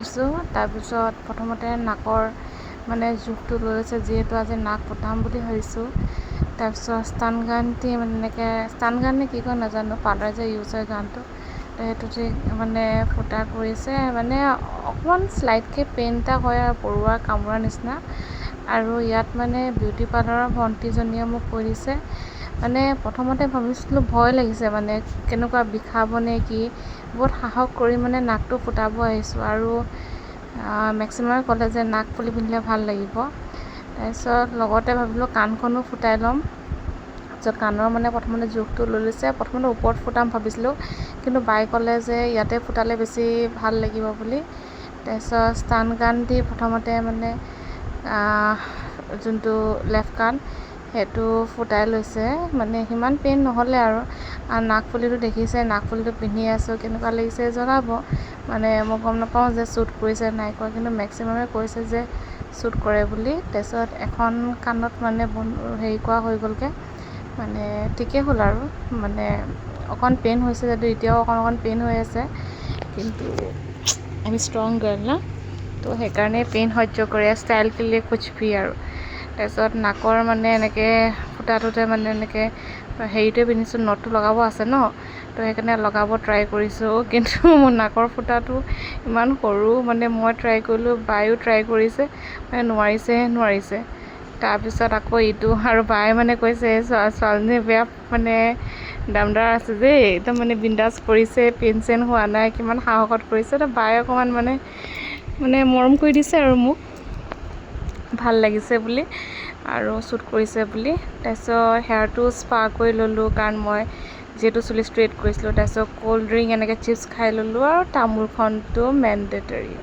তাৰপিছত প্ৰথমতে নাকৰ মানে জোখটো লৈ লৈছে, যিহেতু আজি নাক ফুটাম বুলি ভাবিছোঁ। তাৰপিছত ষ্টান গান দি মানে এনেকৈ ষ্টান গান নে কি কয় নাজানো, পাউডাৰ যে ইউজ হয় গানটো, সেইটোতে মানে ফুটা কৰিছে। মানে অকণমান শ্লাইটকৈ পেইন এটা হয় আৰু পৰুৱা কামোৰা নিচিনা। আৰু ইয়াত মানে বিউটি পাৰ্লাৰৰ ভণ্টিজনীয়ে মোক কৈ দিছে, মানে প্ৰথমতে ভাবিছিলোঁ ভয় লাগিছে, মানে কেনেকুৱা বিষাবনে কি, বহুত সাহস কৰি মানে নাকটো ফুটাব আহিছোঁ। আৰু মেক্সিমামে ক'লে যে নাক ফুলি পিন্ধিলে ভাল লাগিব। তাৰপিছত লগতে ভাবিলোঁ কাণখনো ফুটাই ল'ম। তাৰপিছত কাণৰ মানে প্ৰথমতে জোখটো লৈ লৈছে। প্ৰথমতে ওপৰত ফুটাম ভাবিছিলোঁ, কিন্তু বাই ক'লে যে ইয়াতে ফুটালে বেছি ভাল লাগিব বুলি। তাৰপিছত ষ্টান গান দি প্ৰথমতে মানে যোনটো লেফ্ট কাণ সেইটো ফুটাই লৈছে। মানে সিমান পেইন নহ'লে আৰু নাকফুলিটো দেখিছে, নাকফুলিটো পিন্ধি আছোঁ, কেনেকুৱা লাগিছে জনাব। মানে মই গম নাপাওঁ যে শ্বুট কৰিছে নাই কৰা, কিন্তু মেক্সিমামে কৈছে যে শ্বুট কৰে বুলি। তাৰপিছত এখন কাণত মানে হেৰি কৰা হৈ গ'লগৈ, মানে ঠিকেই হ'ল আৰু। মানে অকণ পেইন হৈছে যদিও এতিয়াও অকণ পেইন হৈ আছে, কিন্তু আমি ষ্ট্ৰং গাৰ্ল ন, তো সেইকাৰণে পেইন সহ্য কৰি ষ্টাইল কে লিয়ে কুছ ভি আৰু। তাৰপিছত নাকৰ মানে এনেকৈ ফুটাটোতে মানে এনেকৈ হেৰিটোৱে পিন্ধিছোঁ, নটটো লগাব আছে ন, তো সেইকাৰণে লগাব ট্ৰাই কৰিছোঁ। কিন্তু মোৰ নাকৰ ফুটাটো ইমান সৰু, মানে মই ট্ৰাই কৰিলোঁ, বায়ো ট্ৰাই কৰিছে, মানে নোৱাৰিছে। তাৰপিছত আকৌ ইটো, আৰু বায়ে মানে কৈছে ছোৱালীজনী বেয়া মানে দামদাৰ আছে যে, একদম মানে বিন্দাছ কৰিছে, পেইন চেইন হোৱা নাই, কিমান সাহসত কৰিছে। তো বায়ে অকণমান মানে মৰম কৰি দিছে আৰু মোক, ভাল লাগিছে বুলি আৰু শ্বুট কৰিছে বুলি। তাৰপিছত হেয়াৰটো স্পা কৰি ল'লোঁ, কাৰণ মই যিহেতু চুলি ষ্ট্ৰেইট কৰিছিলোঁ। তাৰপিছত ক'ল্ড ড্ৰিংক এনেকৈ চিপছ খাই ল'লোঁ, আৰু তামোলখনটো মেণ্ডেটৰী।